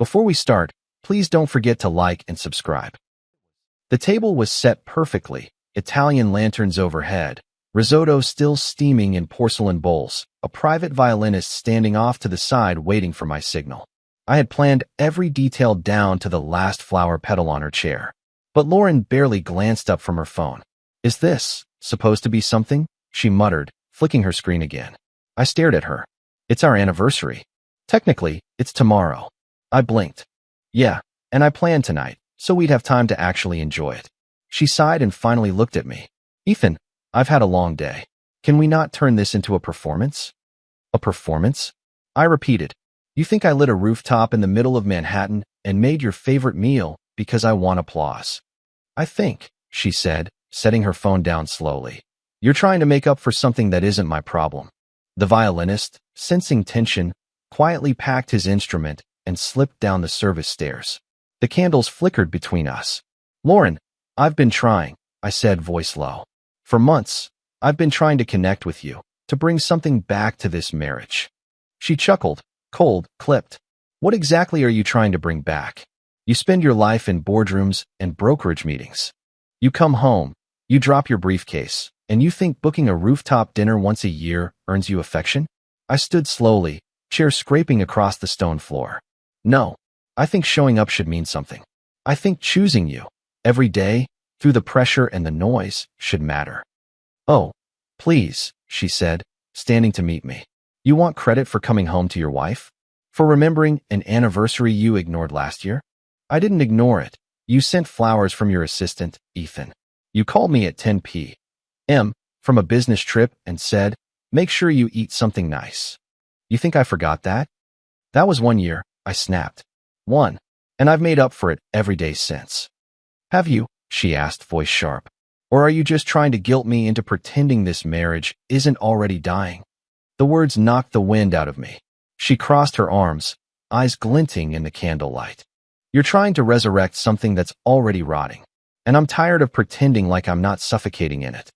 Before we start, please don't forget to like and subscribe. The table was set perfectly, Italian lanterns overhead, risotto still steaming in porcelain bowls, a private violinist standing off to the side waiting for my signal. I had planned every detail down to the last flower petal on her chair. But Lauren barely glanced up from her phone. "Is this supposed to be something?" she muttered, flicking her screen again. I stared at her. "It's our anniversary. Technically, it's tomorrow." I blinked. "Yeah, and I planned tonight, so we'd have time to actually enjoy it." She sighed and finally looked at me. "Ethan, I've had a long day. Can we not turn this into a performance?" "A performance?" I repeated. "You think I lit a rooftop in the middle of Manhattan and made your favorite meal because I want applause?" "I think," she said, setting her phone down slowly, "you're trying to make up for something that isn't my problem." The violinist, sensing tension, quietly packed his instrument and slipped down the service stairs. The candles flickered between us. "Lauren, I've been trying," I said, voice low. "For months, I've been trying to connect with you, to bring something back to this marriage." She chuckled, cold, clipped. "What exactly are you trying to bring back? You spend your life in boardrooms and brokerage meetings. You come home, you drop your briefcase, and you think booking a rooftop dinner once a year earns you affection?" I stood slowly, chair scraping across the stone floor. "No, I think showing up should mean something. I think choosing you, every day, through the pressure and the noise, should matter." "Oh, please," she said, standing to meet me. "You want credit for coming home to your wife? For remembering an anniversary you ignored last year?" "I didn't ignore it. You sent flowers from your assistant, Ethan. You called me at 10 p.m. from a business trip and said, 'Make sure you eat something nice.' You think I forgot that?" "That was 1 year," I snapped. "One. And I've made up for it every day since." "Have you?" she asked, voice sharp. "Or are you just trying to guilt me into pretending this marriage isn't already dying?" The words knocked the wind out of me. She crossed her arms, eyes glinting in the candlelight. "You're trying to resurrect something that's already rotting, and I'm tired of pretending like I'm not suffocating in it."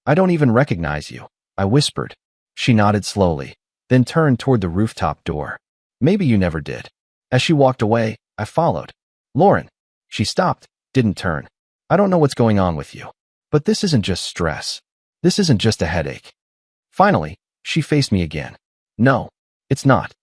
"I don't even recognize you," I whispered. She nodded slowly, then turned toward the rooftop door. "Maybe you never did." As she walked away, I followed. "Lauren." She stopped, didn't turn. "I don't know what's going on with you, but this isn't just stress. This isn't just a headache." Finally, she faced me again. "No, it's not.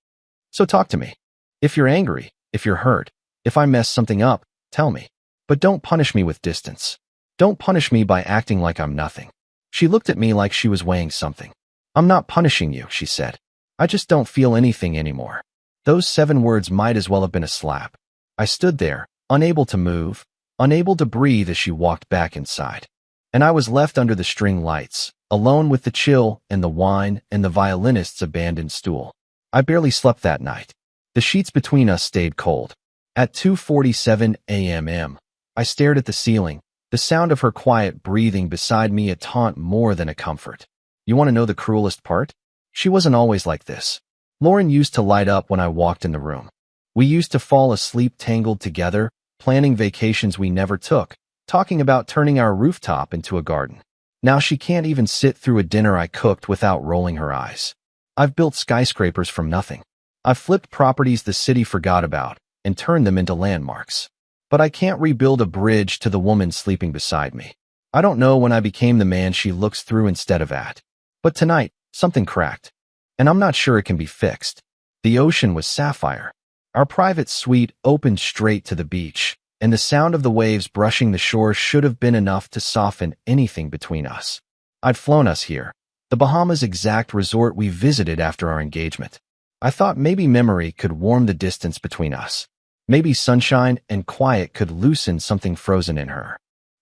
So talk to me. If you're angry, if you're hurt, if I mess something up, tell me. But don't punish me with distance. Don't punish me by acting like I'm nothing." She looked at me like she was weighing something. "I'm not punishing you," she said. "I just don't feel anything anymore." Those 7 words might as well have been a slap. I stood there, unable to move, unable to breathe as she walked back inside. And I was left under the string lights, alone with the chill and the wine and the violinist's abandoned stool. I barely slept that night. The sheets between us stayed cold. At 2:47 a.m., I stared at the ceiling, the sound of her quiet breathing beside me a taunt more than a comfort. You want to know the cruelest part? She wasn't always like this. Lauren used to light up when I walked in the room. We used to fall asleep tangled together, planning vacations we never took, talking about turning our rooftop into a garden. Now she can't even sit through a dinner I cooked without rolling her eyes. I've built skyscrapers from nothing. I've flipped properties the city forgot about and turned them into landmarks. But I can't rebuild a bridge to the woman sleeping beside me. I don't know when I became the man she looks through instead of at. But tonight, something cracked. And I'm not sure it can be fixed. The ocean was sapphire. Our private suite opened straight to the beach, and the sound of the waves brushing the shore should have been enough to soften anything between us. I'd flown us here, the Bahamas exact resort we visited after our engagement. I thought maybe memory could warm the distance between us. Maybe sunshine and quiet could loosen something frozen in her.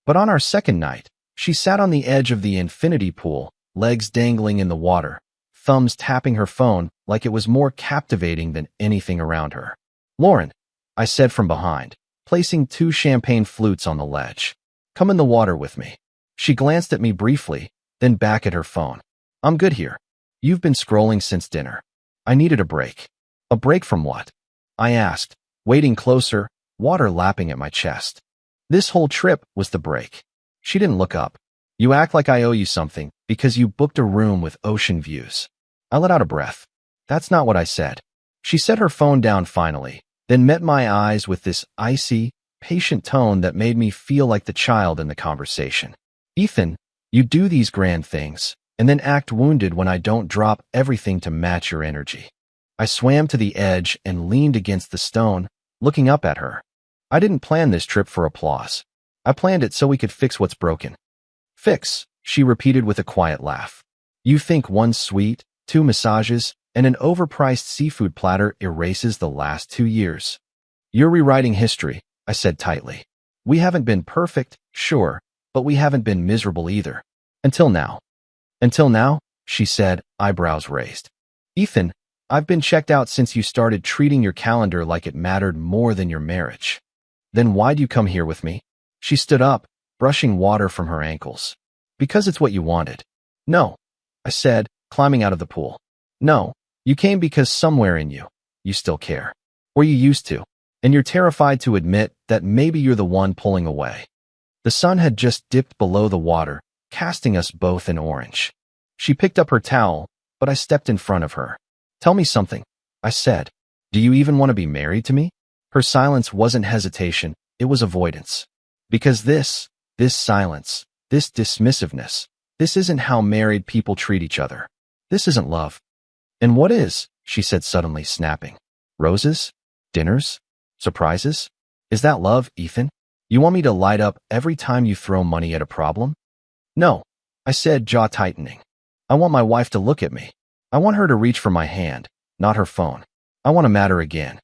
But on our second night, she sat on the edge of the infinity pool, legs dangling in the water, thumbs tapping her phone like it was more captivating than anything around her. "Lauren," I said from behind, placing 2 champagne flutes on the ledge. "Come in the water with me." She glanced at me briefly, then back at her phone. "I'm good here. You've been scrolling since dinner." I needed a break. "A break from what?" I asked, wading closer, water lapping at my chest. This whole trip was the break. She didn't look up. "You act like I owe you something because you booked a room with ocean views." I let out a breath. "That's not what I said." She set her phone down finally, then met my eyes with this icy, patient tone that made me feel like the child in the conversation. Ethan, you do these grand things, and then act wounded when I don't drop everything to match your energy. I swam to the edge and leaned against the stone, looking up at her. I didn't plan this trip for applause. I planned it so we could fix what's broken. Fix, she repeated with a quiet laugh. You think 1 suite, 2 massages, and an overpriced seafood platter erases the last 2 years. You're rewriting history, I said tightly. We haven't been perfect, sure, but we haven't been miserable either. Until now. Until now, she said, eyebrows raised. Ethan, I've been checked out since you started treating your calendar like it mattered more than your marriage. Then why'd you come here with me? She stood up, brushing water from her ankles. Because it's what you wanted. No, I said, climbing out of the pool. No, you came because somewhere in you, you still care. Or you used to. And you're terrified to admit that maybe you're the one pulling away. The sun had just dipped below the water, casting us both in orange. She picked up her towel, but I stepped in front of her. Tell me something, I said. Do you even want to be married to me? Her silence wasn't hesitation, it was avoidance. Because this silence, this dismissiveness, this isn't how married people treat each other. This isn't love. And what is? She said suddenly, snapping. Roses? Dinners? Surprises? Is that love, Ethan? You want me to light up every time you throw money at a problem? No, I said, jaw tightening. I want my wife to look at me. I want her to reach for my hand, not her phone. I want to matter again.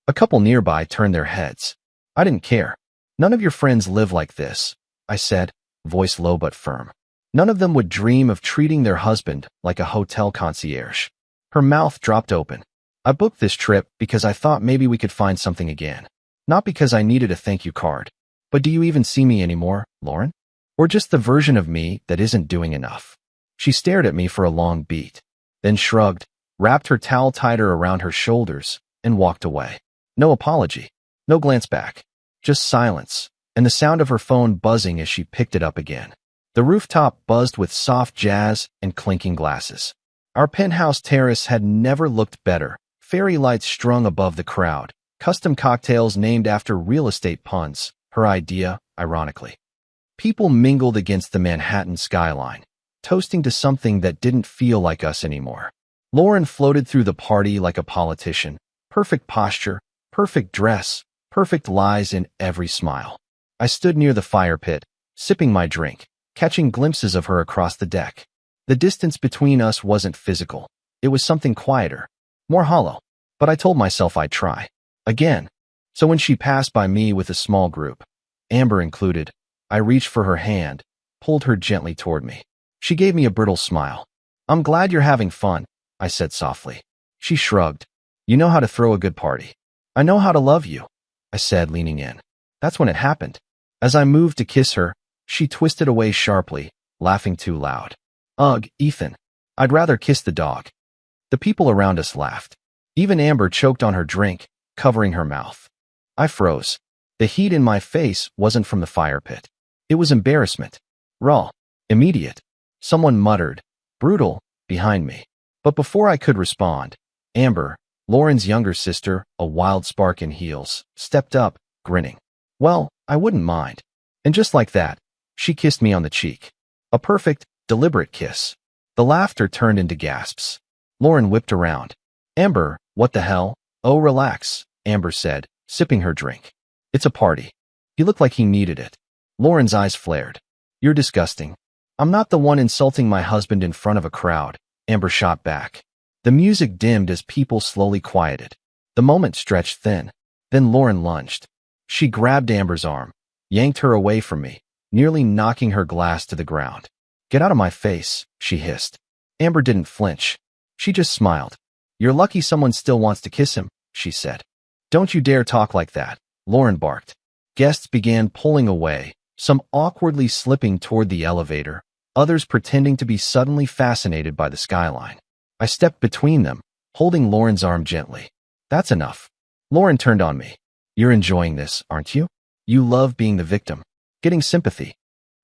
A couple nearby turned their heads. I didn't care. None of your friends live like this, I said, voice low but firm. None of them would dream of treating their husband like a hotel concierge. Her mouth dropped open. I booked this trip because I thought maybe we could find something again. Not because I needed a thank you card. But do you even see me anymore, Lauren? Or just the version of me that isn't doing enough? She stared at me for a long beat, then shrugged, wrapped her towel tighter around her shoulders, and walked away. No apology, no glance back, just silence, and the sound of her phone buzzing as she picked it up again. The rooftop buzzed with soft jazz and clinking glasses. Our penthouse terrace had never looked better, fairy lights strung above the crowd, custom cocktails named after real estate puns, her idea, ironically. People mingled against the Manhattan skyline, toasting to something that didn't feel like us anymore. Lauren floated through the party like a politician, perfect posture, perfect dress, perfect lies in every smile. I stood near the fire pit, sipping my drink, catching glimpses of her across the deck. The distance between us wasn't physical. It was something quieter, more hollow. But I told myself I'd try. Again. So when she passed by me with a small group, Amber included, I reached for her hand, pulled her gently toward me. She gave me a brittle smile. I'm glad you're having fun, I said softly. She shrugged. You know how to throw a good party. I know how to love you, I said, leaning in. That's when it happened. As I moved to kiss her, she twisted away sharply, laughing too loud. Ugh, Ethan. I'd rather kiss the dog. The people around us laughed. Even Amber choked on her drink, covering her mouth. I froze. The heat in my face wasn't from the fire pit. It was embarrassment. Raw. Immediate. Someone muttered, brutal, behind me. But before I could respond, Amber, Lauren's younger sister, a wild spark in heels, stepped up, grinning. Well, I wouldn't mind. And just like that, she kissed me on the cheek. A perfect, deliberate kiss. The laughter turned into gasps. Lauren whipped around. Amber, what the hell? Oh, relax, Amber said, sipping her drink. It's a party. He looked like he needed it. Lauren's eyes flared. You're disgusting. I'm not the one insulting my husband in front of a crowd, Amber shot back. The music dimmed as people slowly quieted. The moment stretched thin. Then Lauren lunged. She grabbed Amber's arm, yanked her away from me, nearly knocking her glass to the ground. Get out of my face, she hissed. Amber didn't flinch. She just smiled. You're lucky someone still wants to kiss him, she said. Don't you dare talk like that, Lauren barked. Guests began pulling away, some awkwardly slipping toward the elevator, others pretending to be suddenly fascinated by the skyline. I stepped between them, holding Lauren's arm gently. That's enough. Lauren turned on me. You're enjoying this, aren't you? You love being the victim, getting sympathy.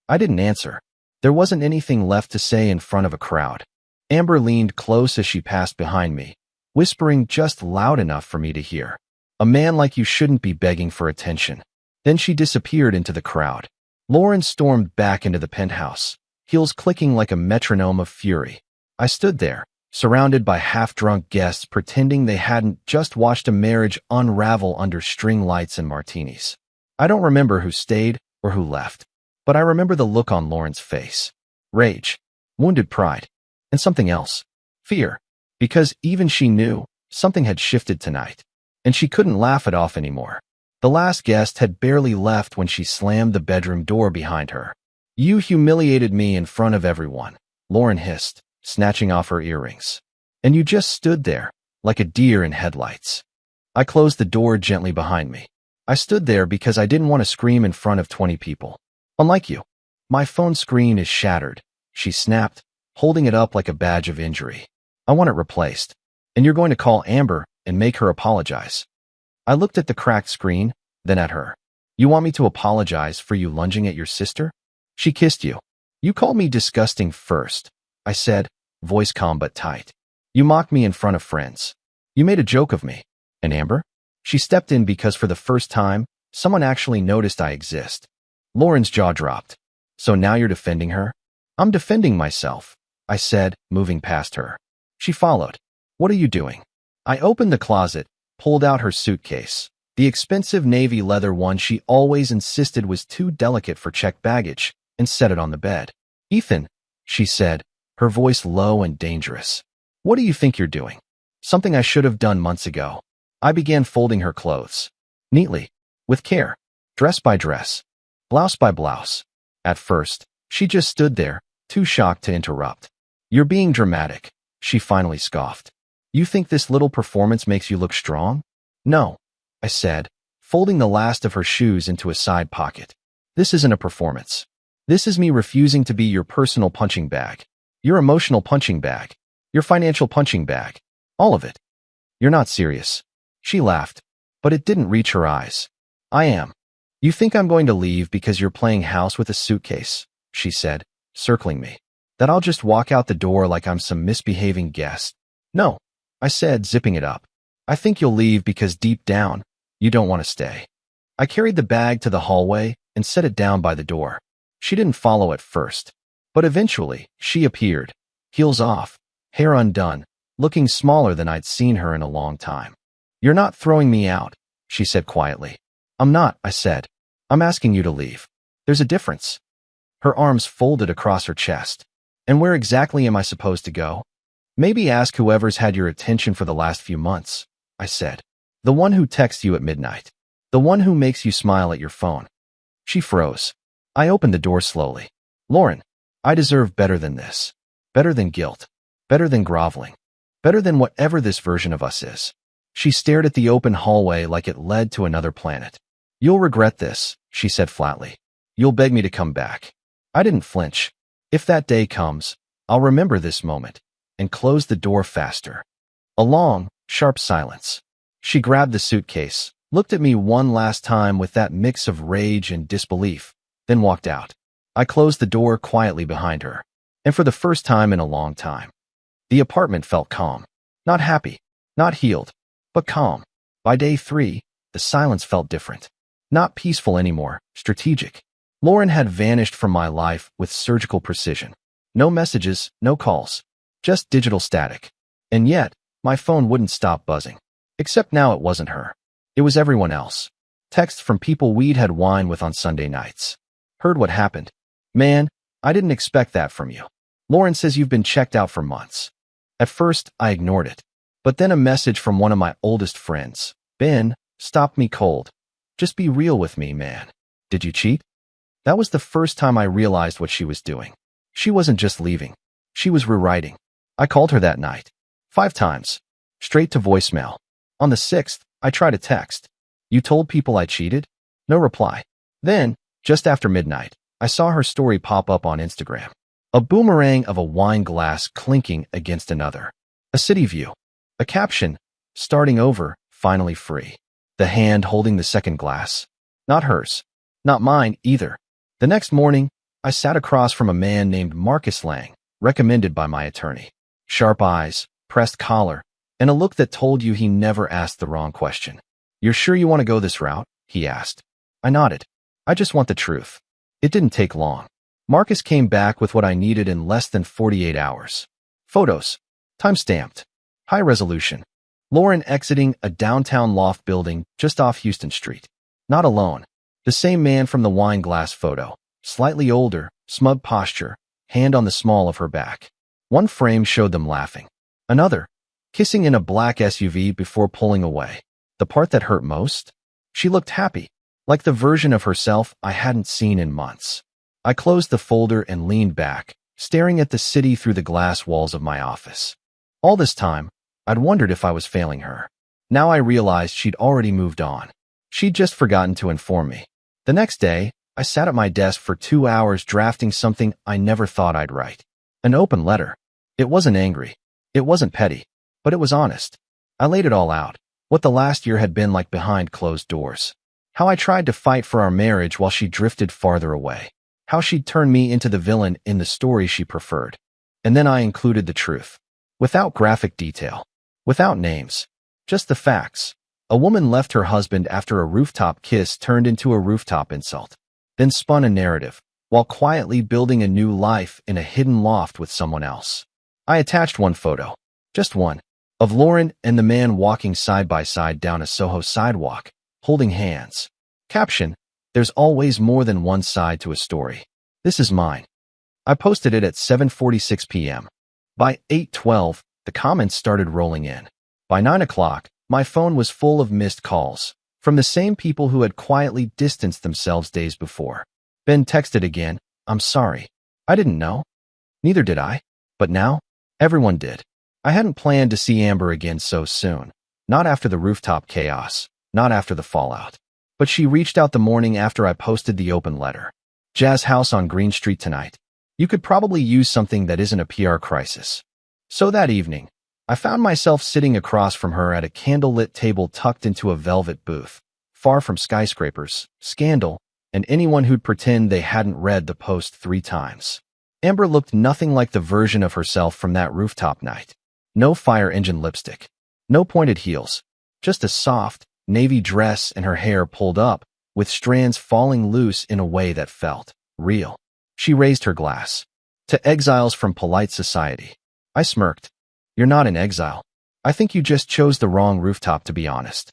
I didn't answer. There wasn't anything left to say in front of a crowd. Amber leaned close as she passed behind me, whispering just loud enough for me to hear. A man like you shouldn't be begging for attention. Then she disappeared into the crowd. Lauren stormed back into the penthouse, heels clicking like a metronome of fury. I stood there, surrounded by half-drunk guests pretending they hadn't just watched a marriage unravel under string lights and martinis. I don't remember who stayed or who left, but I remember the look on Lauren's face. Rage, wounded pride, and something else. Fear. Because even she knew something had shifted tonight, and she couldn't laugh it off anymore. The last guest had barely left when she slammed the bedroom door behind her. "You humiliated me in front of everyone," Lauren hissed, snatching off her earrings. "And you just stood there, like a deer in headlights." I closed the door gently behind me. I stood there because I didn't want to scream in front of 20 people. "Unlike you. My phone screen is shattered," she snapped, holding it up like a badge of injury. "I want it replaced. And you're going to call Amber and make her apologize." I looked at the cracked screen, then at her. "You want me to apologize for you lunging at your sister? She kissed you. You called me disgusting first," I said, voice calm but tight. "You mocked me in front of friends. You made a joke of me. And Amber?" She stepped in because for the first time, someone actually noticed I exist. Lauren's jaw dropped. "So now you're defending her?" "I'm defending myself," I said, moving past her. She followed. "What are you doing?" I opened the closet, pulled out her suitcase, the expensive navy leather one she always insisted was too delicate for checked baggage, and set it on the bed. "Ethan," she said, her voice low and dangerous. "What do you think you're doing?" Something I should have done months ago. I began folding her clothes. Neatly, with care, dress by dress, blouse by blouse. At first, she just stood there, too shocked to interrupt. "You're being dramatic," she finally scoffed. "You think this little performance makes you look strong?" "No," I said, folding the last of her shoes into a side pocket. "This isn't a performance. This is me refusing to be your personal punching bag. Your emotional punching bag. Your financial punching bag. All of it. You're not serious." She laughed, but it didn't reach her eyes. "I am." "You think I'm going to leave because you're playing house with a suitcase," she said, circling me. "That I'll just walk out the door like I'm some misbehaving guest?" "No," I said, zipping it up. "I think you'll leave because deep down, you don't want to stay." I carried the bag to the hallway and set it down by the door. She didn't follow at first, but eventually she appeared, heels off, hair undone, looking smaller than I'd seen her in a long time. "You're not throwing me out," she said quietly. "I'm not," I said. "I'm asking you to leave. There's a difference." Her arms folded across her chest. "And where exactly am I supposed to go?" "Maybe ask whoever's had your attention for the last few months," I said. "The one who texts you at midnight. The one who makes you smile at your phone." She froze. I opened the door slowly. "Lauren, I deserve better than this. Better than guilt. Better than groveling. Better than whatever this version of us is." She stared at the open hallway like it led to another planet. "You'll regret this," she said flatly. "You'll beg me to come back." I didn't flinch. If that day comes, I'll remember this moment, and close the door faster. A long, sharp silence. She grabbed the suitcase, looked at me one last time with that mix of rage and disbelief, then walked out. I closed the door quietly behind her, and for the first time in a long time, the apartment felt calm. Not happy, not healed, but calm. By day 3, the silence felt different. Not peaceful anymore, strategic. Lauren had vanished from my life with surgical precision. No messages, no calls, just digital static. And yet, my phone wouldn't stop buzzing. Except now it wasn't her. It was everyone else. Texts from people we'd had wine with on Sunday nights. "Heard what happened. Man, I didn't expect that from you. Lauren says you've been checked out for months." At first, I ignored it. But then a message from one of my oldest friends, Ben, stopped me cold. "Just be real with me, man. Did you cheat?" That was the first time I realized what she was doing. She wasn't just leaving. She was rewriting. I called her that night. 5 times. Straight to voicemail. On the 6th, I tried a text. "You told people I cheated?" No reply. Then, just after midnight, I saw her story pop up on Instagram. A boomerang of a wine glass clinking against another. A city view. A caption, "Starting over, finally free." The hand holding the second glass. Not hers. Not mine either. The next morning, I sat across from a man named Marcus Lang, recommended by my attorney. Sharp eyes, pressed collar, and a look that told you he never asked the wrong question. "You're sure you want to go this route?" he asked. I nodded. "I just want the truth." It didn't take long. Marcus came back with what I needed in less than 48 hours. Photos. Time-stamped. High resolution. Lauren exiting a downtown loft building just off Houston Street. Not alone. The same man from the wine glass photo. Slightly older, smug posture, hand on the small of her back. One frame showed them laughing. Another, kissing in a black SUV before pulling away. The part that hurt most? She looked happy, like the version of herself I hadn't seen in months. I closed the folder and leaned back, staring at the city through the glass walls of my office. All this time, I'd wondered if I was failing her. Now I realized she'd already moved on. She'd just forgotten to inform me. The next day, I sat at my desk for 2 hours drafting something I never thought I'd write. An open letter. It wasn't angry. It wasn't petty. But it was honest. I laid it all out. What the last year had been like behind closed doors. How I tried to fight for our marriage while she drifted farther away. How she'd turned me into the villain in the story she preferred. And then I included the truth. Without graphic detail. Without names. Just the facts. A woman left her husband after a rooftop kiss turned into a rooftop insult. Then spun a narrative, while quietly building a new life in a hidden loft with someone else. I attached one photo. Just one. Of Lauren and the man walking side by side down a Soho sidewalk, holding hands. Caption: "There's always more than one side to a story. This is mine." I posted it at 7:46 p.m. By 8:12, the comments started rolling in. By 9 o'clock, my phone was full of missed calls, from the same people who had quietly distanced themselves days before. Ben texted again, "I'm sorry. I didn't know." Neither did I. But now, everyone did. I hadn't planned to see Amber again so soon. Not after the rooftop chaos. Not after the fallout. But she reached out the morning after I posted the open letter. "Jazz House on Green Street tonight. You could probably use something that isn't a PR crisis." So that evening, I found myself sitting across from her at a candlelit table tucked into a velvet booth, far from skyscrapers, scandal, and anyone who'd pretend they hadn't read the post 3 times. Amber looked nothing like the version of herself from that rooftop night. No fire engine lipstick. No pointed heels. Just a soft, navy dress and her hair pulled up, with strands falling loose in a way that felt real. She raised her glass. "To exiles from polite society." I smirked. "You're not in exile. I think you just chose the wrong rooftop, to be honest."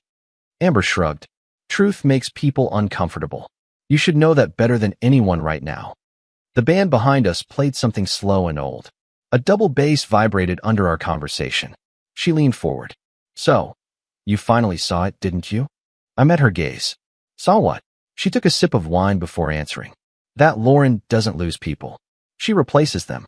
Amber shrugged. "Truth makes people uncomfortable. You should know that better than anyone right now." The band behind us played something slow and old. A double bass vibrated under our conversation. She leaned forward. "So, you finally saw it, didn't you?" I met her gaze. "Saw what?" She took a sip of wine before answering. "That Lauren doesn't lose people. She replaces them."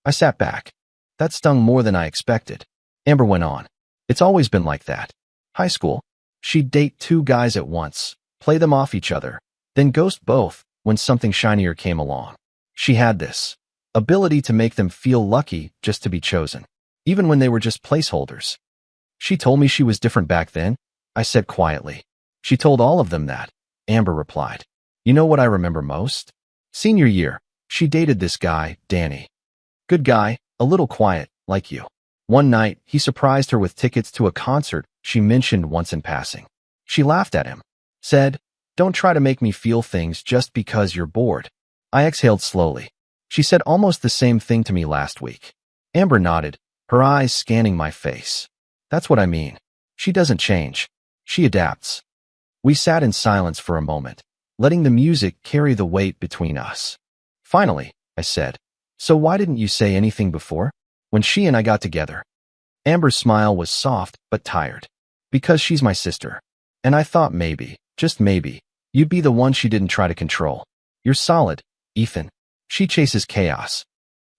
I sat back. That stung more than I expected. Amber went on. "It's always been like that. High school. She'd date 2 guys at once, play them off each other, then ghost both when something shinier came along. She had this ability to make them feel lucky just to be chosen, even when they were just placeholders." "She told me she was different back then," I said quietly. "She told all of them that," Amber replied. "You know what I remember most? Senior year, she dated this guy, Danny. Good guy, a little quiet, like you. One night, he surprised her with tickets to a concert she mentioned once in passing. She laughed at him. Said, 'Don't try to make me feel things just because you're bored.' I exhaled slowly. She said almost the same thing to me last week." Amber nodded, her eyes scanning my face. "That's what I mean. She doesn't change. She adapts." We sat in silence for a moment, letting the music carry the weight between us. Finally, I said, "So why didn't you say anything before, when she and I got together?" Amber's smile was soft but tired. "Because she's my sister. And I thought maybe, just maybe, you'd be the one she didn't try to control. You're solid, Ethan. She chases chaos."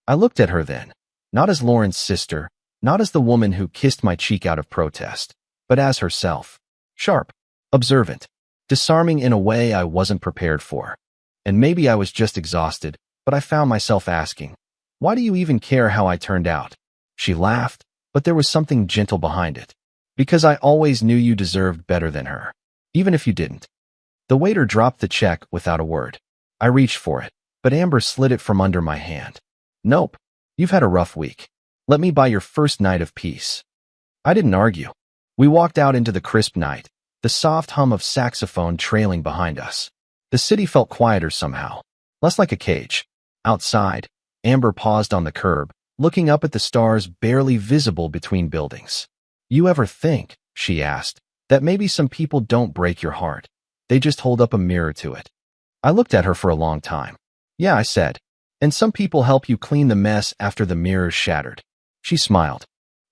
I looked at her then, not as Lauren's sister, not as the woman who kissed my cheek out of protest, but as herself. Sharp, observant, disarming in a way I wasn't prepared for. And maybe I was just exhausted, but I found myself asking, "Why do you even care how I turned out?" She laughed, but there was something gentle behind it. "Because I always knew you deserved better than her, even if you didn't." The waiter dropped the check without a word. I reached for it, but Amber slid it from under my hand. "Nope. You've had a rough week. Let me buy your first night of peace." I didn't argue. We walked out into the crisp night, the soft hum of saxophone trailing behind us. The city felt quieter somehow, less like a cage. Outside, Amber paused on the curb, looking up at the stars barely visible between buildings. "You ever think," she asked, "that maybe some people don't break your heart? They just hold up a mirror to it?" I looked at her for a long time. "Yeah," I said. "And some people help you clean the mess after the mirror's shattered." She smiled,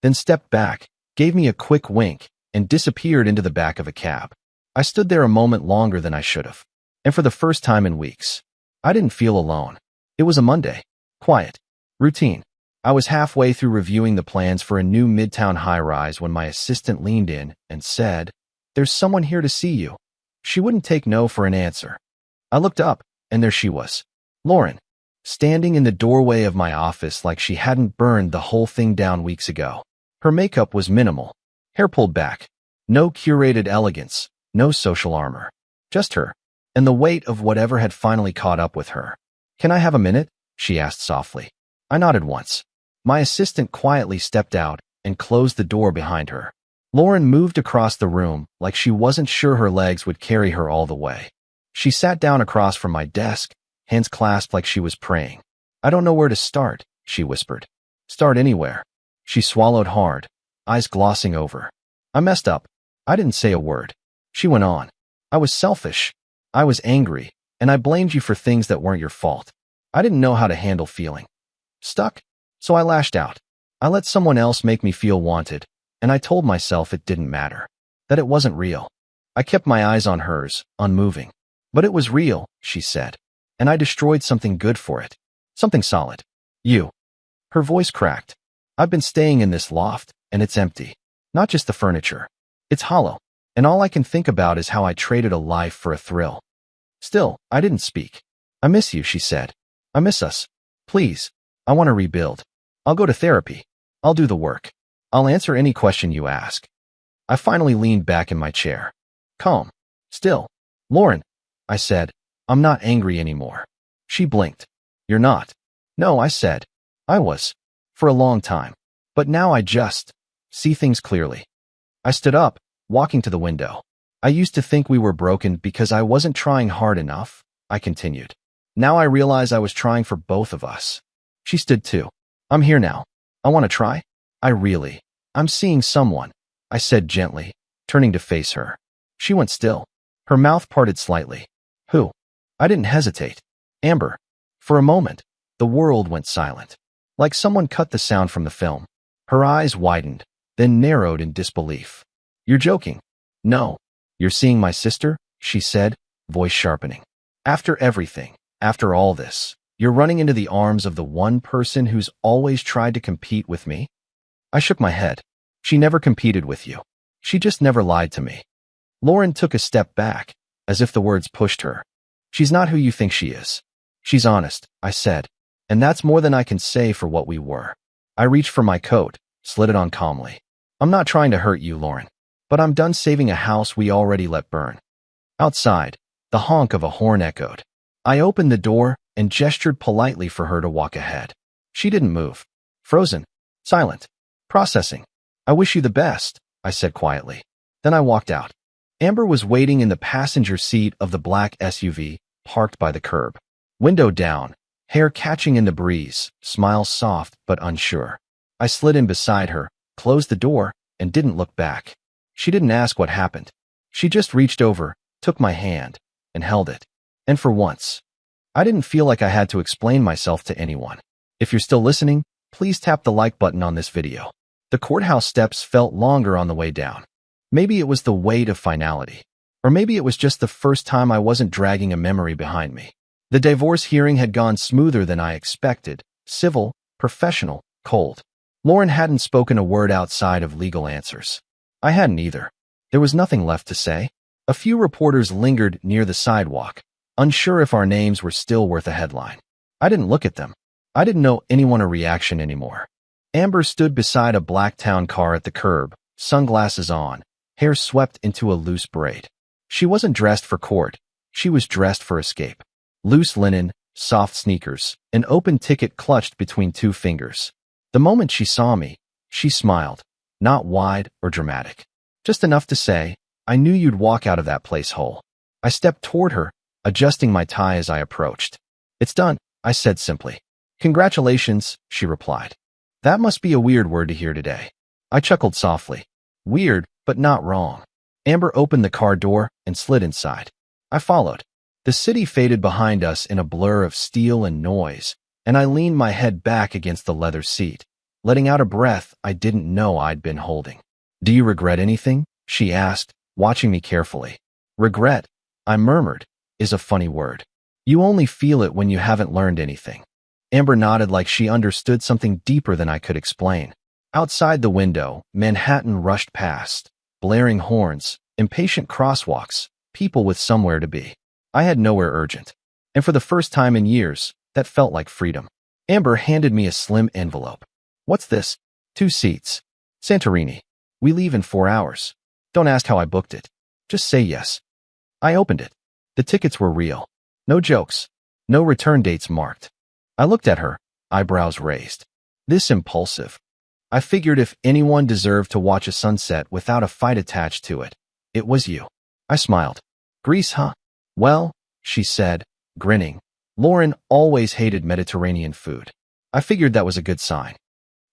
then stepped back, gave me a quick wink, and disappeared into the back of a cab. I stood there a moment longer than I should have. And for the first time in weeks, I didn't feel alone. It was a Monday. Quiet. Routine. I was halfway through reviewing the plans for a new Midtown high-rise when my assistant leaned in and said, "There's someone here to see you." She wouldn't take no for an answer. I looked up, and there she was. Lauren, standing in the doorway of my office like she hadn't burned the whole thing down weeks ago. Her makeup was minimal, hair pulled back, no curated elegance, no social armor. Just her, and the weight of whatever had finally caught up with her. "Can I have a minute?" she asked softly. I nodded once. My assistant quietly stepped out and closed the door behind her. Lauren moved across the room like she wasn't sure her legs would carry her all the way. She sat down across from my desk, hands clasped like she was praying. "I don't know where to start," she whispered. "Start anywhere." She swallowed hard, eyes glossing over. "I messed up. I didn't say a word." She went on. "I was selfish. I was angry, and I blamed you for things that weren't your fault. I didn't know how to handle feeling stuck, so I lashed out. I let someone else make me feel wanted, and I told myself it didn't matter, that it wasn't real. I kept my eyes on hers, unmoving. But it was real, she said, and I destroyed something good for it. Something solid. You." Her voice cracked. "I've been staying in this loft, and it's empty. Not just the furniture. It's hollow, and all I can think about is how I traded a life for a thrill." Still, I didn't speak. "I miss you," she said. "I miss us. Please. I want to rebuild. I'll go to therapy. I'll do the work. I'll answer any question you ask." I finally leaned back in my chair. Calm. Still. "Lauren," I said, "I'm not angry anymore." She blinked. "You're not." "No," I said. "I was. For a long time. But now I just see things clearly." I stood up, walking to the window. "I used to think we were broken because I wasn't trying hard enough," I continued. "Now I realize I was trying for both of us." She stood too. "I'm here now. I want to try. I'm seeing someone," I said gently, turning to face her. She went still. Her mouth parted slightly. "Who?" I didn't hesitate. "Amber." For a moment, the world went silent, like someone cut the sound from the film. Her eyes widened, then narrowed in disbelief. "You're joking." "No." "You're seeing my sister?" she said, voice sharpening. "After everything, after all this, you're running into the arms of the one person who's always tried to compete with me?" I shook my head. "She never competed with you. She just never lied to me." Lauren took a step back, as if the words pushed her. "She's not who you think she is. She's honest," I said, "and that's more than I can say for what we were." I reached for my coat, slid it on calmly. "I'm not trying to hurt you, Lauren, but I'm done saving a house we already let burn." Outside, the honk of a horn echoed. I opened the door and gestured politely for her to walk ahead. She didn't move. Frozen. Silent. Processing. "I wish you the best," I said quietly. Then I walked out. Amber was waiting in the passenger seat of the black SUV, parked by the curb. Window down, hair catching in the breeze, smile soft but unsure. I slid in beside her, closed the door, and didn't look back. She didn't ask what happened. She just reached over, took my hand, and held it. And for once, I didn't feel like I had to explain myself to anyone. If you're still listening, please tap the like button on this video. The courthouse steps felt longer on the way down. Maybe it was the weight of finality. Or maybe it was just the first time I wasn't dragging a memory behind me. The divorce hearing had gone smoother than I expected. Civil, professional, cold. Lauren hadn't spoken a word outside of legal answers. I hadn't either. There was nothing left to say. A few reporters lingered near the sidewalk, unsure if our names were still worth a headline. I didn't look at them. I didn't know anyone a reaction anymore. Amber stood beside a black town car at the curb, sunglasses on, hair swept into a loose braid. She wasn't dressed for court. She was dressed for escape. Loose linen, soft sneakers, an open ticket clutched between two fingers. The moment she saw me, she smiled, not wide or dramatic, just enough to say, I knew you'd walk out of that place whole. I stepped toward her, adjusting my tie as I approached. It's done, I said simply. Congratulations, she replied. That must be a weird word to hear today. I chuckled softly. Weird, but not wrong. Amber opened the car door and slid inside. I followed. The city faded behind us in a blur of steel and noise, and I leaned my head back against the leather seat, letting out a breath I didn't know I'd been holding. Do you regret anything? She asked, watching me carefully. Regret, I murmured, is a funny word. You only feel it when you haven't learned anything. Amber nodded like she understood something deeper than I could explain. Outside the window, Manhattan rushed past, blaring horns, impatient crosswalks, people with somewhere to be. I had nowhere urgent. And for the first time in years, that felt like freedom. Amber handed me a slim envelope. What's this? 2 seats. Santorini. We leave in 4 hours. Don't ask how I booked it. Just say yes. I opened it. The tickets were real. No jokes. No return dates marked. I looked at her, eyebrows raised. This impulsive. I figured if anyone deserved to watch a sunset without a fight attached to it, it was you. I smiled. Greece, huh? Well, she said, grinning. Lauren always hated Mediterranean food. I figured that was a good sign.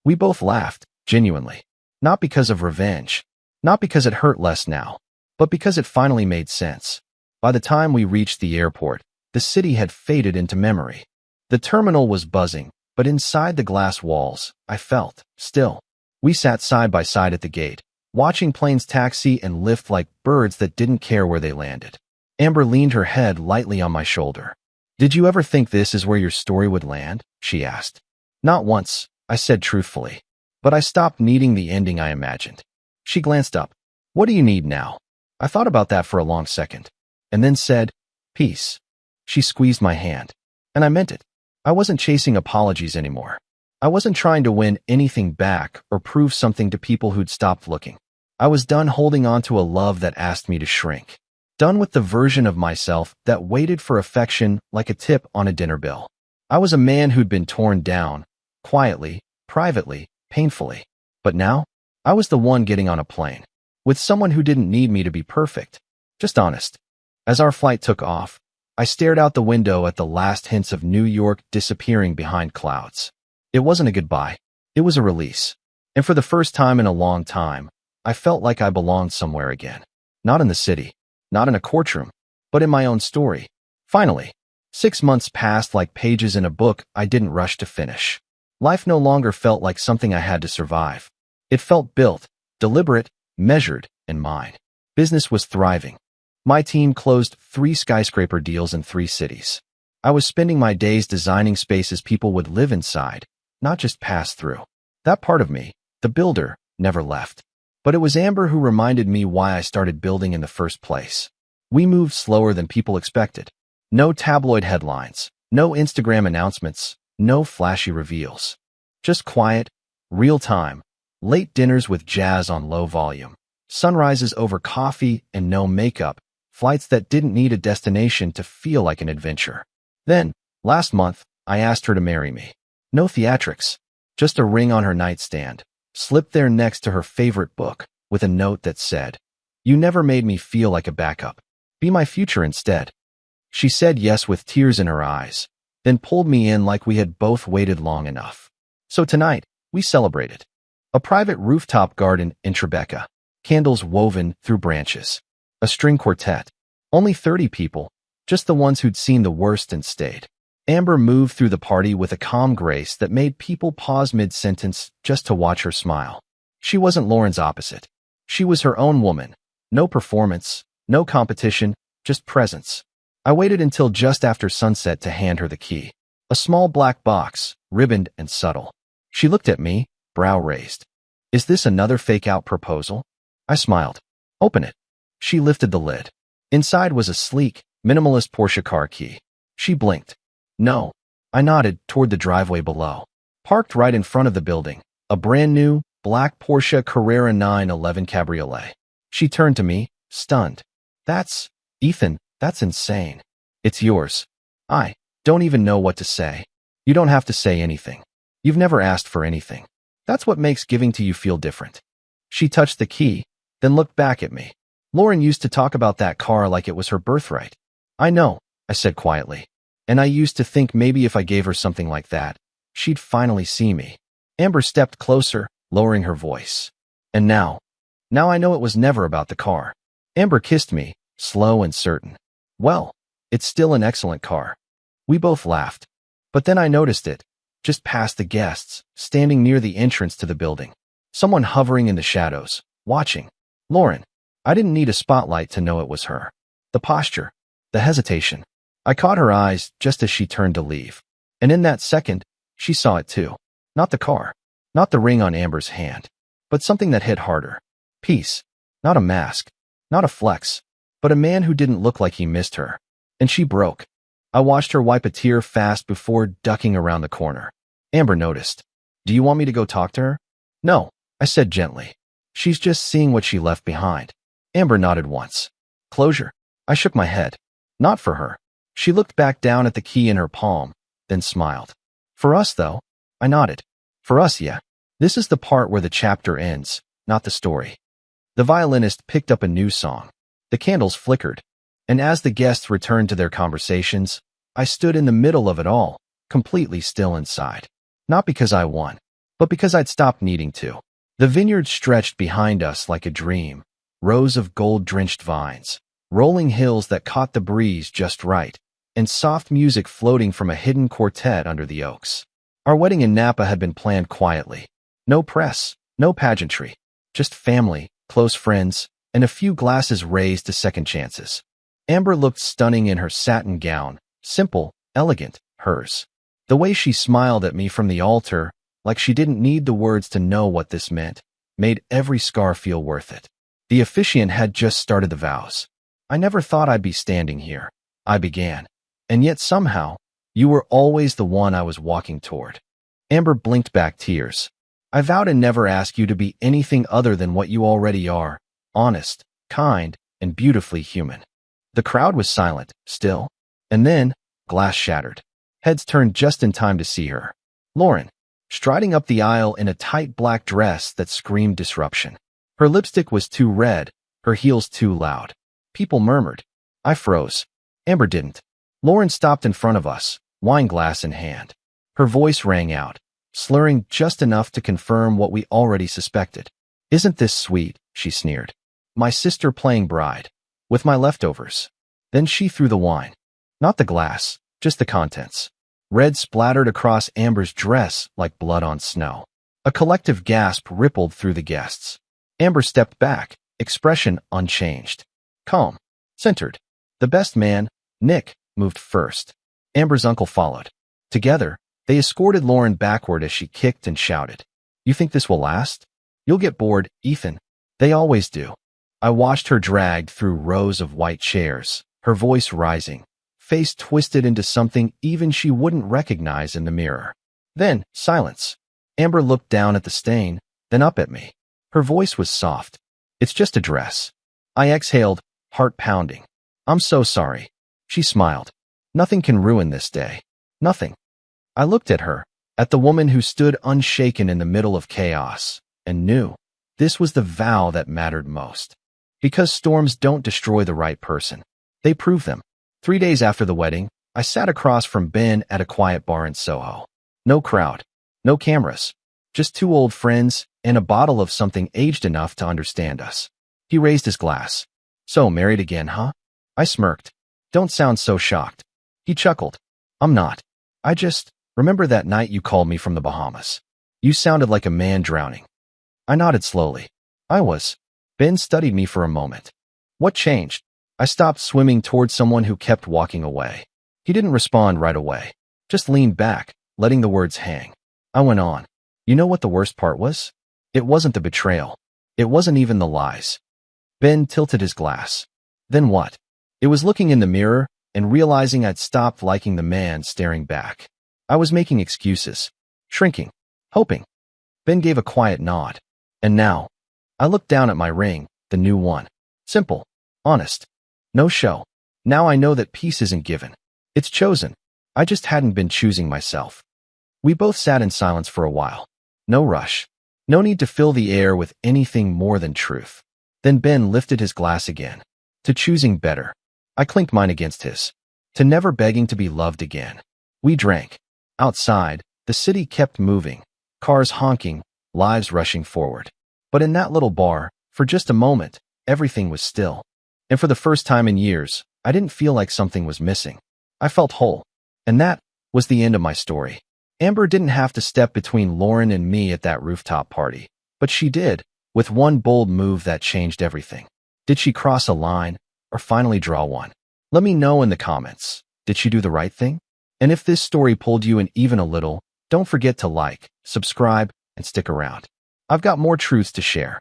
We both laughed, genuinely. Not because of revenge. Not because it hurt less now. But because it finally made sense. By the time we reached the airport, the city had faded into memory. The terminal was buzzing, but inside the glass walls, I felt still. We sat side by side at the gate, watching planes taxi and lift like birds that didn't care where they landed. Amber leaned her head lightly on my shoulder. Did you ever think this is where your story would land? She asked. Not once, I said truthfully. But I stopped needing the ending I imagined. She glanced up. What do you need now? I thought about that for a long second, and then said, peace. She squeezed my hand. And I meant it. I wasn't chasing apologies anymore. I wasn't trying to win anything back or prove something to people who'd stopped looking. I was done holding on to a love that asked me to shrink. Done with the version of myself that waited for affection like a tip on a dinner bill. I was a man who'd been torn down, quietly, privately, painfully. But now, I was the one getting on a plane, with someone who didn't need me to be perfect, just honest. As our flight took off, I stared out the window at the last hints of New York disappearing behind clouds. It wasn't a goodbye. It was a release. And for the first time in a long time, I felt like I belonged somewhere again. Not in the city, not in a courtroom, but in my own story. Finally, 6 months passed like pages in a book I didn't rush to finish. Life no longer felt like something I had to survive. It felt built, deliberate, measured, and mine. Business was thriving. My team closed 3 skyscraper deals in 3 cities. I was spending my days designing spaces people would live inside, not just pass through. That part of me, the builder, never left. But it was Amber who reminded me why I started building in the first place. We moved slower than people expected. No tabloid headlines, no Instagram announcements, no flashy reveals. Just quiet, real time, late dinners with jazz on low volume, sunrises over coffee and no makeup, flights that didn't need a destination to feel like an adventure. Then, last month, I asked her to marry me. No theatrics, just a ring on her nightstand, slipped there next to her favorite book, with a note that said, "You never made me feel like a backup. Be my future instead." She said yes with tears in her eyes, then pulled me in like we had both waited long enough. So tonight, we celebrated. A private rooftop garden in Tribeca, candles woven through branches. A string quartet. Only 30 people, just the ones who'd seen the worst and stayed. Amber moved through the party with a calm grace that made people pause mid-sentence just to watch her smile. She wasn't Lauren's opposite. She was her own woman. No performance, no competition, just presence. I waited until just after sunset to hand her the key. A small black box, ribboned and subtle. She looked at me, brow raised. Is this another fake-out proposal? I smiled. Open it. She lifted the lid. Inside was a sleek, minimalist Porsche car key. She blinked. No. I nodded toward the driveway below. Parked right in front of the building, a brand new, black Porsche Carrera 911 Cabriolet. She turned to me, stunned. Ethan, that's insane. It's yours. I don't even know what to say. You don't have to say anything. You've never asked for anything. That's what makes giving to you feel different. She touched the key, then looked back at me. Lauren used to talk about that car like it was her birthright. I know, I said quietly. And I used to think maybe if I gave her something like that, she'd finally see me. Amber stepped closer, lowering her voice. And now I know it was never about the car. Amber kissed me, slow and certain. Well, it's still an excellent car. We both laughed. But then I noticed it, just past the guests, standing near the entrance to the building. Someone hovering in the shadows, watching. Lauren. I didn't need a spotlight to know it was her. The posture, the hesitation. I caught her eyes just as she turned to leave. And in that second, she saw it too. Not the car, not the ring on Amber's hand, but something that hit harder. Peace. Not a mask, not a flex, but a man who didn't look like he missed her. And she broke. I watched her wipe a tear fast before ducking around the corner. Amber noticed. Do you want me to go talk to her? No, I said gently. She's just seeing what she left behind. Amber nodded once. Closure. I shook my head. Not for her. She looked back down at the key in her palm, then smiled. For us, though. I nodded. For us, yeah. This is the part where the chapter ends, not the story. The violinist picked up a new song. The candles flickered. And as the guests returned to their conversations, I stood in the middle of it all, completely still inside. Not because I won, but because I'd stopped needing to. The vineyard stretched behind us like a dream. Rows of gold-drenched vines, rolling hills that caught the breeze just right, and soft music floating from a hidden quartet under the oaks. Our wedding in Napa had been planned quietly. No press, no pageantry, just family, close friends, and a few glasses raised to second chances. Amber looked stunning in her satin gown, simple, elegant, hers. The way she smiled at me from the altar, like she didn't need the words to know what this meant, made every scar feel worth it. The officiant had just started the vows. I never thought I'd be standing here. I began. And yet somehow, you were always the one I was walking toward. Amber blinked back tears. I vow to never ask you to be anything other than what you already are, honest, kind, and beautifully human. The crowd was silent, still. And then, glass shattered. Heads turned just in time to see her. Lauren, striding up the aisle in a tight black dress that screamed disruption. Her lipstick was too red, her heels too loud. People murmured. I froze. Amber didn't. Lauren stopped in front of us, wine glass in hand. Her voice rang out, slurring just enough to confirm what we already suspected. Isn't this sweet? She sneered. My sister playing bride. With my leftovers. Then she threw the wine. Not the glass, just the contents. Red splattered across Amber's dress like blood on snow. A collective gasp rippled through the guests. Amber stepped back, expression unchanged. Calm. Centered. The best man, Nick, moved first. Amber's uncle followed. Together, they escorted Lauren backward as she kicked and shouted. You think this will last? You'll get bored, Ethan. They always do. I watched her dragged through rows of white chairs, her voice rising, face twisted into something even she wouldn't recognize in the mirror. Then, silence. Amber looked down at the stain, then up at me. Her voice was soft. It's just a dress. I exhaled, heart pounding. I'm so sorry. She smiled. Nothing can ruin this day. Nothing. I looked at her, at the woman who stood unshaken in the middle of chaos, and knew this was the vow that mattered most. Because storms don't destroy the right person. They prove them. 3 days after the wedding, I sat across from Ben at a quiet bar in Soho. No crowd. No cameras. Just two old friends and a bottle of something aged enough to understand us. He raised his glass. So, married again, huh? I smirked. Don't sound so shocked. He chuckled. I'm not. I just remember that night you called me from the Bahamas. You sounded like a man drowning. I nodded slowly. I was. Ben studied me for a moment. What changed? I stopped swimming towards someone who kept walking away. He didn't respond right away. Just leaned back, letting the words hang. I went on. You know what the worst part was? It wasn't the betrayal. It wasn't even the lies. Ben tilted his glass. Then what? It was looking in the mirror and realizing I'd stopped liking the man staring back. I was making excuses. Shrinking. Hoping. Ben gave a quiet nod. And now, I looked down at my ring, the new one. Simple. Honest. No show. Now I know that peace isn't given. It's chosen. I just hadn't been choosing myself. We both sat in silence for a while. No rush. No need to fill the air with anything more than truth. Then Ben lifted his glass again. To choosing better. I clinked mine against his. To never begging to be loved again. We drank. Outside, the city kept moving. Cars honking, lives rushing forward. But in that little bar, for just a moment, everything was still. And for the first time in years, I didn't feel like something was missing. I felt whole. And that was the end of my story. Amber didn't have to step between Lauren and me at that rooftop party. But she did, with one bold move that changed everything. Did she cross a line, or finally draw one? Let me know in the comments. Did she do the right thing? And if this story pulled you in even a little, don't forget to like, subscribe, and stick around. I've got more truths to share.